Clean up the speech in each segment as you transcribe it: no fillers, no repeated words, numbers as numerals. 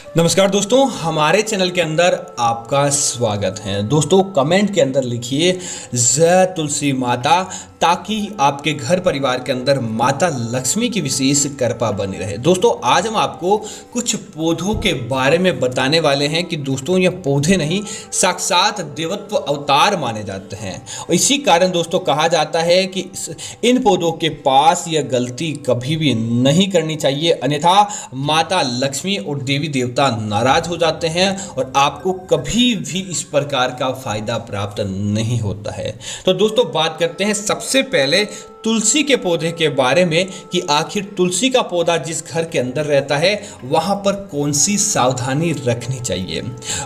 नमस्कार दोस्तों, हमारे चैनल के अंदर आपका स्वागत है। दोस्तों कमेंट के अंदर लिखिए जय तुलसी माता, ताकि आपके घर परिवार के अंदर माता लक्ष्मी की विशेष कृपा बनी रहे। दोस्तों आज हम आपको कुछ पौधों के बारे में बताने वाले हैं कि दोस्तों ये पौधे नहीं, साक्षात देवत्व अवतार माने जाते हैं। और इसी कारण दोस्तों कहा जाता है कि इन पौधों के पास यह गलती कभी भी नहीं करनी चाहिए, अन्यथा माता लक्ष्मी और देवी देवता नाराज हो जाते हैं और आपको कभी भी इस प्रकार का फायदा प्राप्त नहीं होता है। तो दोस्तों बात करते हैं सबसे पहले तुलसी के पौधे के बारे में कि आखिर तुलसी का पौधा जिस घर के अंदर रहता है वहां पर कौन सी सावधानी रखनी चाहिए।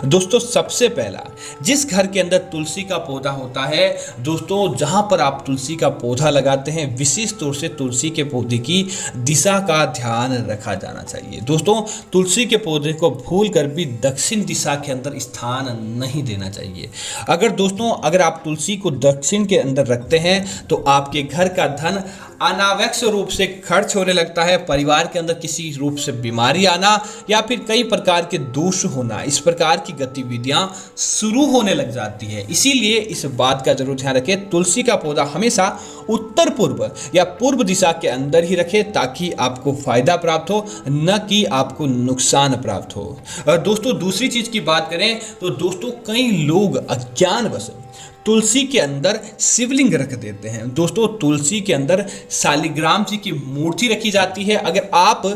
दोस्तों सबसे पहला, जिस घर के अंदर तुलसी का पौधा होता है, दोस्तों जहां पर आप तुलसी का पौधा लगाते हैं विशेष तौर से तुलसी के पौधे की दिशा का ध्यान रखा जाना चाहिए। दोस्तों तुलसी के पौधे को भूल कर भी दक्षिण दिशा के अंदर स्थान नहीं देना चाहिए। अगर आप तुलसी को दक्षिण के अंदर रखते हैं तो आपके घर का धन अनावश्यक रूप से खर्च होने लगता है, परिवार के अंदर किसी रूप से बीमारी आना या फिर कई प्रकार के दोष होना, इस प्रकार की गतिविधियां शुरू होने लग जाती है। इसीलिए इस बात का जरूर ध्यान रखें, तुलसी का पौधा हमेशा उत्तर पूर्व या पूर्व दिशा के अंदर ही रखें ताकि आपको फायदा प्राप्त हो, न कि आपको नुकसान प्राप्त हो। और दोस्तों दूसरी चीज की बात करें तो दोस्तों कई लोग अज्ञानवश तुलसी के अंदर शिवलिंग रख देते हैं। दोस्तों तुलसी के अंदर शालिग्राम जी की मूर्ति रखी जाती है। अगर आप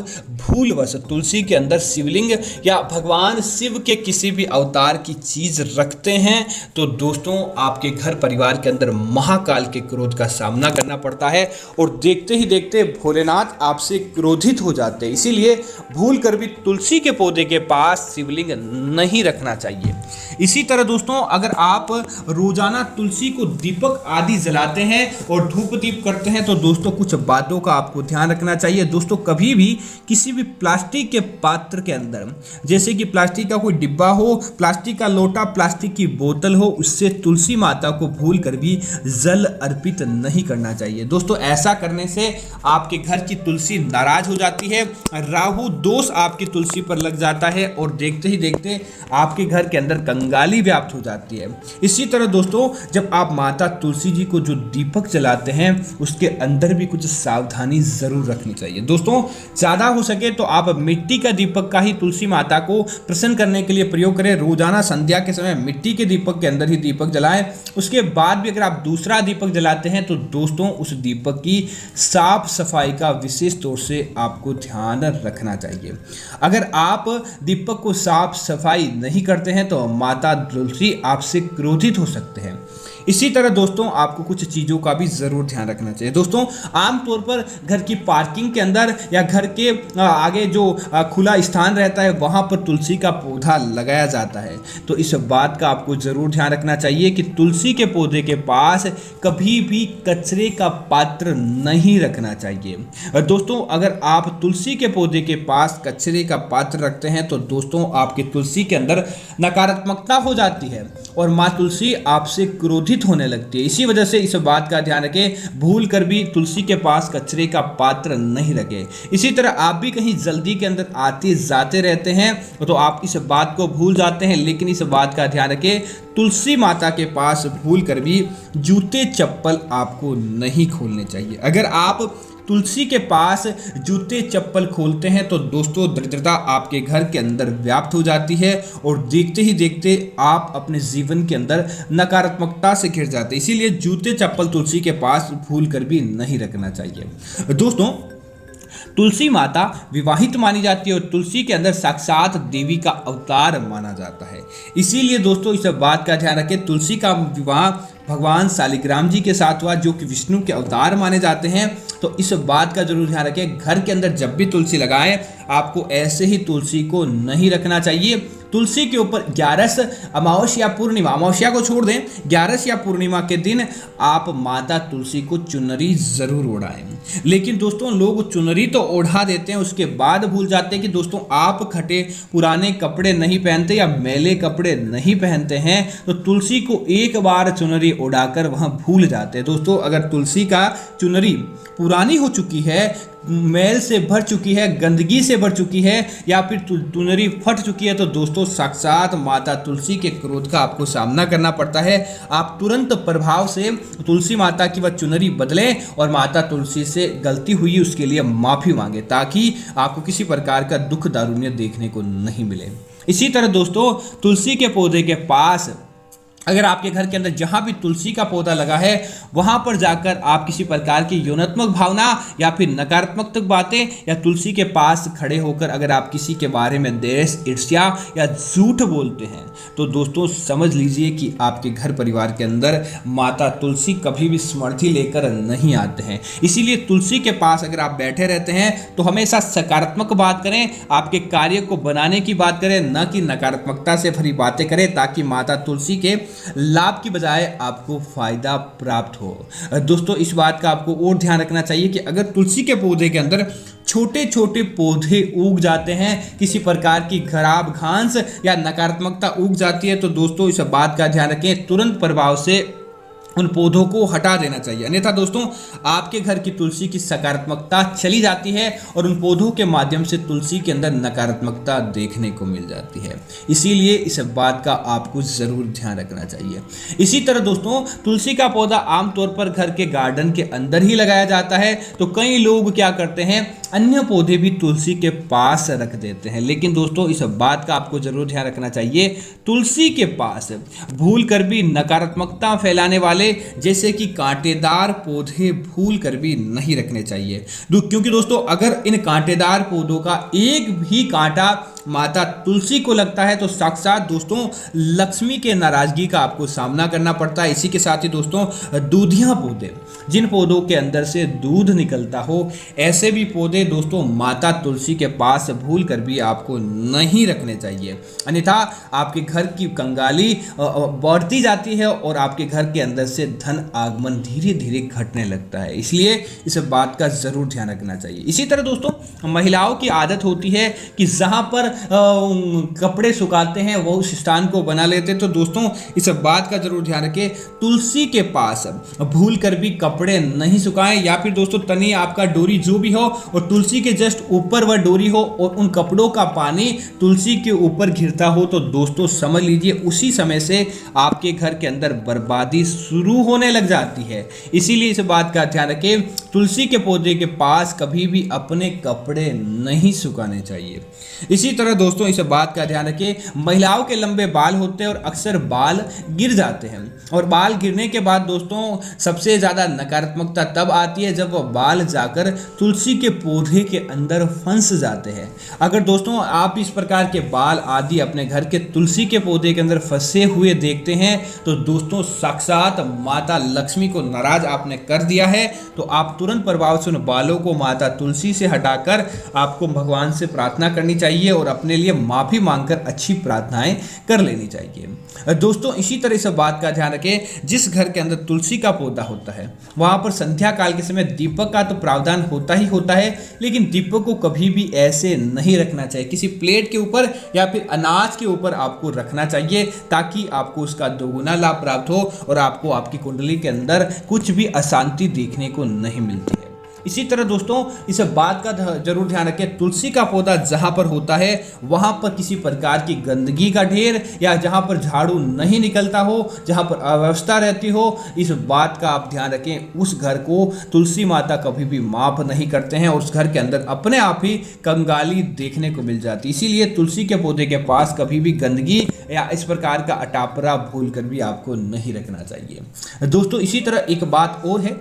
भूलवश तुलसी के अंदर शिवलिंग या भगवान शिव के किसी भी अवतार की चीज रखते हैं तो दोस्तों आपके घर परिवार के अंदर महाकाल के क्रोध का सामना करना पड़ता है और देखते ही देखते भोलेनाथ आपसे क्रोधित हो जाते हैं। इसीलिए भूल कर भी तुलसी के पौधे के पास शिवलिंग नहीं रखना चाहिए। इसी तरह दोस्तों अगर आप रोजाना तुलसी को दीपक आदि जलाते हैं और धूप दीप करते हैं तो दोस्तों कुछ बातों का आपको ध्यान रखना चाहिए। दोस्तों कभी भी किसी भी प्लास्टिक के पात्र के अंदर, जैसे कि प्लास्टिक का कोई डिब्बा हो, प्लास्टिक का लोटा, प्लास्टिक की बोतल हो, उससे तुलसी माता को भूल कर भी जल अर्पित नहीं करना चाहिए। दोस्तों ऐसा करने से आपके घर की तुलसी नाराज हो जाती है, राहु दोष आपकी तुलसी पर लग जाता है और देखते ही देखते आपके घर के अंदर कंगाली व्याप्त हो जाती है। इसी तरह दोस्तों जब आप माता तुलसी जी को जो दीपक जलाते हैं उसके अंदर भी कुछ सावधानी जरूर रखनी चाहिए। दोस्तों ज्यादा हो सके तो आप मिट्टी का दीपक का ही तुलसी माता को प्रसन्न करने के लिए प्रयोग करें। रोजाना संध्या के समय मिट्टी के दीपक के अंदर ही दीपक जलाएं। उसके बाद भी अगर आप दूसरा दीपक जलाते हैं तो दोस्तों उस दीपक की साफ सफाई का विशेष तौर से आपको ध्यान रखना चाहिए। अगर आप दीपक को साफ सफाई नहीं करते हैं तो माता तुलसी आपसे क्रोधित हो सकते हैं। इसी तरह दोस्तों आपको कुछ चीज़ों का भी ज़रूर ध्यान रखना चाहिए। दोस्तों आमतौर पर घर की पार्किंग के अंदर या घर के आगे जो खुला स्थान रहता है वहाँ पर तुलसी का पौधा लगाया जाता है। तो इस बात का आपको ज़रूर ध्यान रखना चाहिए कि तुलसी के पौधे के पास कभी भी कचरे का पात्र नहीं रखना चाहिए। दोस्तों अगर आप तुलसी के पौधे के पास कचरे का पात्र रखते हैं तो दोस्तों आपकी तुलसी के अंदर नकारात्मकता हो जाती है और माँ तुलसी आपसे क्रोधित होने लगती है। इसी वजह से इस बात का ध्यान रखें, भूल कर भी तुलसी के पास कचरे का पात्र नहीं रखें। इसी तरह आप भी कहीं जल्दी के अंदर आते जाते रहते हैं तो आप इस बात को भूल जाते हैं, लेकिन इस बात का ध्यान रखें तुलसी माता के पास भूल कर भी जूते चप्पल आपको नहीं खोलने चाहिए। अगर आप तुलसी के पास जूते चप्पल खोलते हैं तो दोस्तों दरिद्रता आपके घर के अंदर व्याप्त हो जाती है और देखते ही देखते आप अपने जीवन के अंदर नकारात्मकता से घिर जाते हैं। इसीलिए जूते चप्पल तुलसी के पास भूल कर भी नहीं रखना चाहिए। दोस्तों तुलसी माता विवाहित मानी जाती है और तुलसी के अंदर साक्षात देवी का अवतार माना जाता है। इसीलिए दोस्तों इस बात का ध्यान रखें, तुलसी का विवाह भगवान शालिग्राम जी के साथ हुआ जो कि विष्णु के अवतार माने जाते हैं। तो इस बात का जरूर ध्यान रखें, घर के अंदर जब भी तुलसी लगाएं आपको ऐसे ही तुलसी को नहीं रखना चाहिए। तुलसी के ऊपर 11 अमावस्या पूर्णिमा, अमावस्या को छोड़ दें, 11 या पूर्णिमा के दिन आप माता तुलसी को चुनरी जरूर ओढ़ाएं। लेकिन दोस्तों लोग चुनरी तो ओढ़ा देते हैं, उसके बाद भूल जाते हैं कि दोस्तों आप खटे पुराने कपड़े नहीं पहनते या मैले कपड़े नहीं पहनते हैं तो तुलसी को एक बार चुनरी ओढ़ाकर वहां भूल जाते हैं। दोस्तों अगर तुलसी का चुनरी पुरानी हो चुकी है, मैल से भर चुकी है, गंदगी से भर चुकी है या फिर टुनरी फट चुकी है तो दोस्तों साक्षात माता तुलसी के क्रोध का आपको सामना करना पड़ता है। आप तुरंत प्रभाव से तुलसी माता की वह चुनरी बदलें और माता तुलसी से गलती हुई उसके लिए माफ़ी मांगे, ताकि आपको किसी प्रकार का दुख दारुण्य देखने को नहीं मिले। इसी तरह दोस्तों तुलसी के पौधे के पास अगर आपके घर के अंदर जहाँ भी तुलसी का पौधा लगा है वहाँ पर जाकर आप किसी प्रकार की यौनात्मक भावना या फिर नकारात्मक बातें या तुलसी के पास खड़े होकर अगर आप किसी के बारे में द्वेष, ईर्ष्या या झूठ बोलते हैं तो दोस्तों समझ लीजिए कि आपके घर परिवार के अंदर माता तुलसी कभी भी समृद्धि लेकर नहीं आते हैं। इसीलिए तुलसी के पास अगर आप बैठे रहते हैं तो हमेशा सकारात्मक बात करें, आपके कार्य को बनाने की बात करें, न कि नकारात्मकता से भरी बातें करें, ताकि माता तुलसी के लाभ की बजाय आपको फायदा प्राप्त हो। दोस्तों इस बात का आपको और ध्यान रखना चाहिए कि अगर तुलसी के पौधे के अंदर छोटे छोटे पौधे उग जाते हैं, किसी प्रकार की खराब घास या नकारात्मकता उग जाती है तो दोस्तों इस बात का ध्यान रखें, तुरंत प्रभाव से उन पौधों को हटा देना चाहिए, अन्यथा दोस्तों आपके घर की तुलसी की सकारात्मकता चली जाती है और उन पौधों के माध्यम से तुलसी के अंदर नकारात्मकता देखने को मिल जाती है। इसीलिए इस बात का आपको ज़रूर ध्यान रखना चाहिए। इसी तरह दोस्तों तुलसी का पौधा आमतौर पर घर के गार्डन के अंदर ही लगाया जाता है, तो कई लोग क्या करते हैं अन्य पौधे भी तुलसी के पास रख देते हैं, लेकिन दोस्तों इस बात का आपको जरूर ध्यान रखना चाहिए, तुलसी के पास भूल कर भी नकारात्मकता फैलाने वाले जैसे कि कांटेदार पौधे भूल कर भी नहीं रखने चाहिए, क्योंकि दोस्तों अगर इन कांटेदार पौधों का एक भी कांटा माता तुलसी को लगता है तो साक्षात दोस्तों लक्ष्मी के नाराजगी का आपको सामना करना पड़ता है। इसी के साथ ही दोस्तों दूधिया पौधे, जिन पौधों के अंदर से दूध निकलता हो, ऐसे भी पौधे दोस्तों माता तुलसी के पास भूल कर भी आपको नहीं रखने चाहिए, अन्यथा आपके घर की कंगाली बढ़ती जाती है और आपके घर के अंदर से धन आगमन धीरे धीरे घटने लगता है। इसलिए इस बात का जरूर ध्यान रखना चाहिए। इसी तरह दोस्तों महिलाओं की आदत होती है कि जहां पर कपड़े सुखाते हैं वो उस स्थान को बना लेते हैं, तो दोस्तों इस बात का जरूर ध्यान रखें, तुलसी के पास भूल कर भी कपड़े नहीं सुखाएं, या फिर दोस्तों तनी आपका डोरी जो भी हो और तुलसी के जस्ट ऊपर वह डोरी हो और उन कपड़ों का पानी तुलसी के ऊपर गिरता हो तो दोस्तों समझ लीजिए उसी समय से आपके घर के अंदर बर्बादी शुरू होने लग जाती है। इसीलिए इस बात का ध्यान रखें, तुलसी के पौधे के पास कभी भी अपने कपड़े नहीं सुखाने चाहिए। इसी तरह दोस्तों इस बात का ध्यान रखें, महिलाओं के लंबे बाल होते हैं और अक्सर बाल गिर जाते हैं, और बाल गिरने के बाद दोस्तों सबसे ज़्यादा नकारात्मकता तब आती है जब वह बाल जाकर तुलसी के पौधे के अंदर फंस जाते हैं। अगर दोस्तों आप इस प्रकार के बाल आदि अपने घर के तुलसी के पौधे के अंदर फंसे हुए देखते हैं तो दोस्तों साक्षात माता लक्ष्मी को नाराज आपने कर दिया है, तो आप तुरंत प्रभाव से उन बालों को माता तुलसी से हटाकर आपको भगवान से प्रार्थना करनी चाहिए और अपने लिए माफ़ी मांगकर अच्छी प्रार्थनाएं कर लेनी चाहिए। दोस्तों इसी तरह से बात का ध्यान रखें, जिस घर के अंदर तुलसी का पौधा होता है वहां पर संध्या काल के समय दीपक का तो प्रावधान होता ही होता है, लेकिन दीपक को कभी भी ऐसे नहीं रखना चाहिए, किसी प्लेट के ऊपर या फिर अनाज के ऊपर आपको रखना चाहिए, ताकि आपको उसका दोगुना लाभ प्राप्त हो और आपको आपकी कुंडली के अंदर कुछ भी अशांति देखने को नहीं मिलती है। इसी तरह दोस्तों इस बात का जरूर ध्यान रखें, तुलसी का पौधा जहाँ पर होता है वहाँ पर किसी प्रकार की गंदगी का ढेर या जहाँ पर झाड़ू नहीं निकलता हो, जहाँ पर अव्यवस्था रहती हो, इस बात का आप ध्यान रखें, उस घर को तुलसी माता कभी भी माफ़ नहीं करते हैं और उस घर के अंदर अपने आप ही कंगाली देखने को मिल जाती है। इसीलिए तुलसी के पौधे के पास कभी भी गंदगी या इस प्रकार का अटापरा भूल कर भी आपको नहीं रखना चाहिए। दोस्तों इसी तरह एक बात और है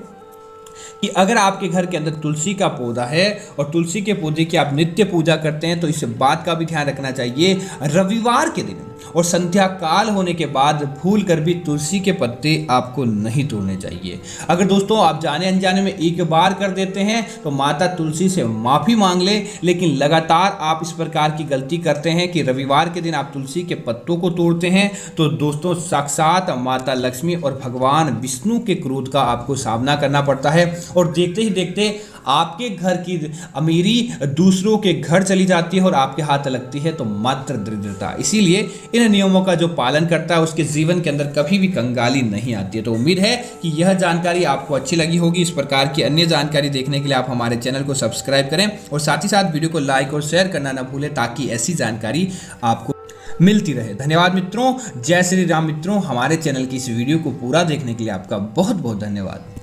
कि अगर आपके घर के अंदर तुलसी का पौधा है और तुलसी के पौधे की आप नित्य पूजा करते हैं तो इस बात का भी ध्यान रखना चाहिए, रविवार के दिन और संध्या काल होने के बाद भूल कर भी तुलसी के पत्ते आपको नहीं तोड़ने चाहिए। अगर दोस्तों आप जाने अनजाने में एक बार कर देते हैं तो माता तुलसी से माफ़ी मांग ले, लेकिन लगातार आप इस प्रकार की गलती करते हैं कि रविवार के दिन आप तुलसी के पत्तों को तोड़ते हैं तो दोस्तों साक्षात माता लक्ष्मी और भगवान विष्णु के क्रोध का आपको सामना करना पड़ता है और देखते ही देखते आपके घर की अमीरी दूसरों के घर चली जाती है और आपके हाथ लगती है तो मात्र दरिद्रता। इसीलिए इन नियमों का जो पालन करता है उसके जीवन के अंदर कभी भी कंगाली नहीं आती है। तो उम्मीद है कि यह जानकारी आपको अच्छी लगी होगी। इस प्रकार की अन्य जानकारी देखने के लिए आप हमारे चैनल को सब्सक्राइब करें और साथ ही साथ वीडियो को लाइक और शेयर करना ना भूलें, ताकि ऐसी जानकारी आपको मिलती रहे। धन्यवाद मित्रों। जय श्री राम मित्रों। हमारे चैनल की इस वीडियो को पूरा देखने के लिए आपका बहुत बहुत धन्यवाद।